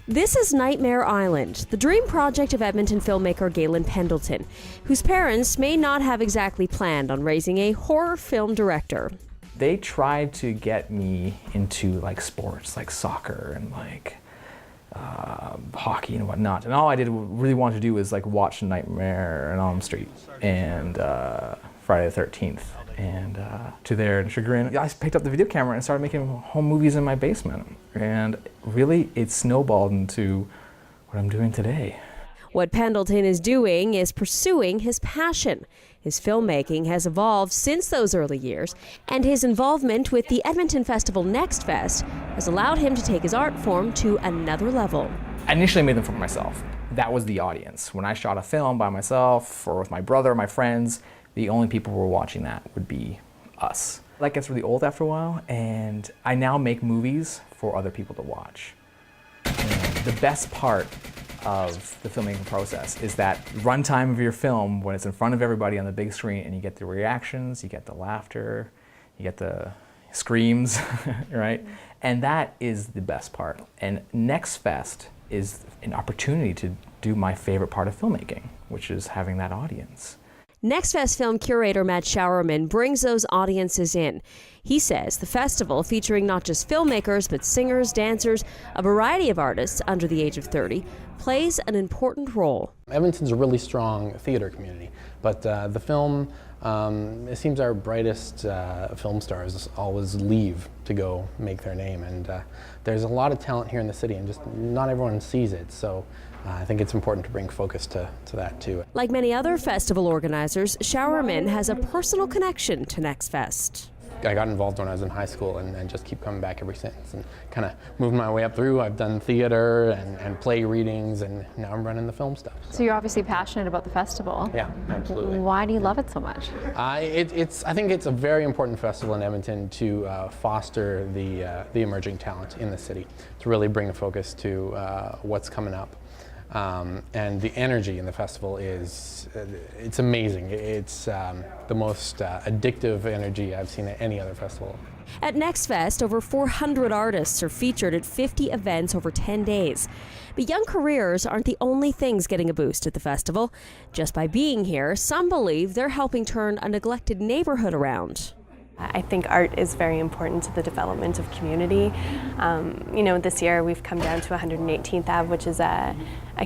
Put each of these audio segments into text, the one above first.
This is Nightmare Island, the dream project of Edmonton filmmaker Galen Pendleton, whose parents may not have exactly planned on raising a horror film director. They tried to get me into like sports, like soccer and like hockey and whatnot. And all I really wanted to do was like watch Nightmare on Elm Street and Friday the 13th. And to their chagrin, I picked up the video camera and started making home movies in my basement. And really, it snowballed into what I'm doing today. What Pendleton is doing is pursuing his passion. His filmmaking has evolved since those early years, and his involvement with the Edmonton festival Nextfest has allowed him to take his art form to another level. I initially made them for myself. That was the audience. When I shot a film by myself or with my brother, my friends, the only people who were watching that would be us. That gets really old after a while, and I now make movies for other people to watch. And the best part of the filmmaking process is that runtime of your film when it's in front of everybody on the big screen and you get the reactions, you get the laughter, you get the screams, right? And that is the best part. And Nextfest is an opportunity to do my favorite part of filmmaking, which is having that audience. Nextfest film curator Matt Schuurman brings those audiences in. He says the festival, featuring not just filmmakers but singers, dancers, a variety of artists under the age of 30, plays an important role. Edmonton's a really strong theater community, but the film, it seems our brightest film stars always leave to go make their name, and there's a lot of talent here in the city and just not everyone sees it, so I think it's important to bring focus to that too. Like many other festival organizers, Schuurman has a personal connection to Nextfest. I got involved when I was in high school and just keep coming back ever since and kind of moved my way up through. I've done theater and play readings, and now I'm running the film stuff. So you're obviously passionate about the festival. Yeah, absolutely. Why do you love it so much? I think it's a very important festival in Edmonton to foster the emerging talent in the city, to really bring a focus to what's coming up. And the energy in the festival it's amazing. It's the most addictive energy I've seen at any other festival. At Nextfest, over 400 artists are featured at 50 events over 10 days. But young careers aren't the only things getting a boost at the festival. Just by being here, some believe they're helping turn a neglected neighborhood around. I think art is very important to the development of community. This year we've come down to 118th Ave, which is a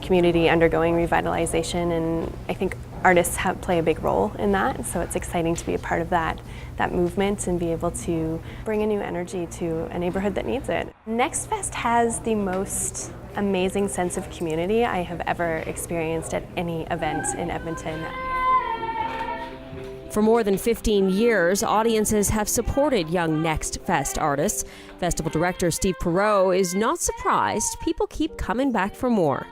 community undergoing revitalization, and I think artists play a big role in that, so it's exciting to be a part of that movement and be able to bring a new energy to a neighborhood that needs it. Nextfest has the most amazing sense of community I have ever experienced at any event in Edmonton. For more than 15 years, audiences have supported young Nextfest artists. Festival director Steve Pleae is not surprised people keep coming back for more.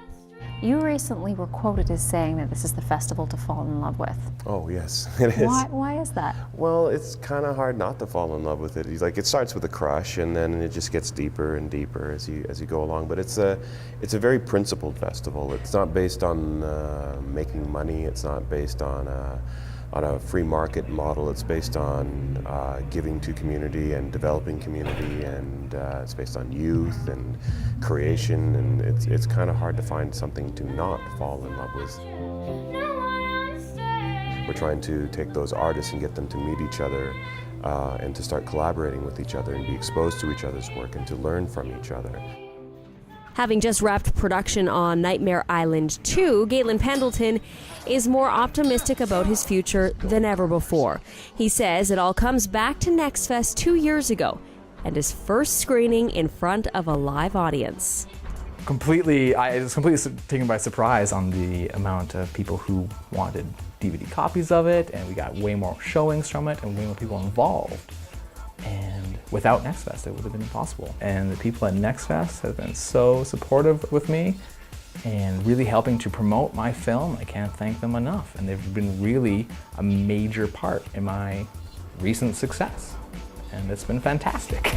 You recently were quoted as saying that this is the festival to fall in love with. Oh yes, it is. Why is that? Well, it's kind of hard not to fall in love with it. It starts with a crush, and then it just gets deeper and deeper as you go along. But it's a very principled festival. It's not based on making money. It's not based on a free market model. It's based on giving to community and developing community, and it's based on youth and creation, and it's kind of hard to find something to not fall in love with. We're trying to take those artists and get them to meet each other and to start collaborating with each other and be exposed to each other's work and to learn from each other. Having just wrapped production on Nightmare Island 2, Galen Pendleton is more optimistic about his future than ever before. He says it all comes back to Nextfest 2 years ago and his first screening in front of a live audience. I was completely taken by surprise on the amount of people who wanted DVD copies of it, and we got way more showings from it and way more people involved. And without Nextfest, it would have been impossible. And the people at Nextfest have been so supportive with me and really helping to promote my film. I can't thank them enough. And they've been really a major part in my recent success. And it's been fantastic.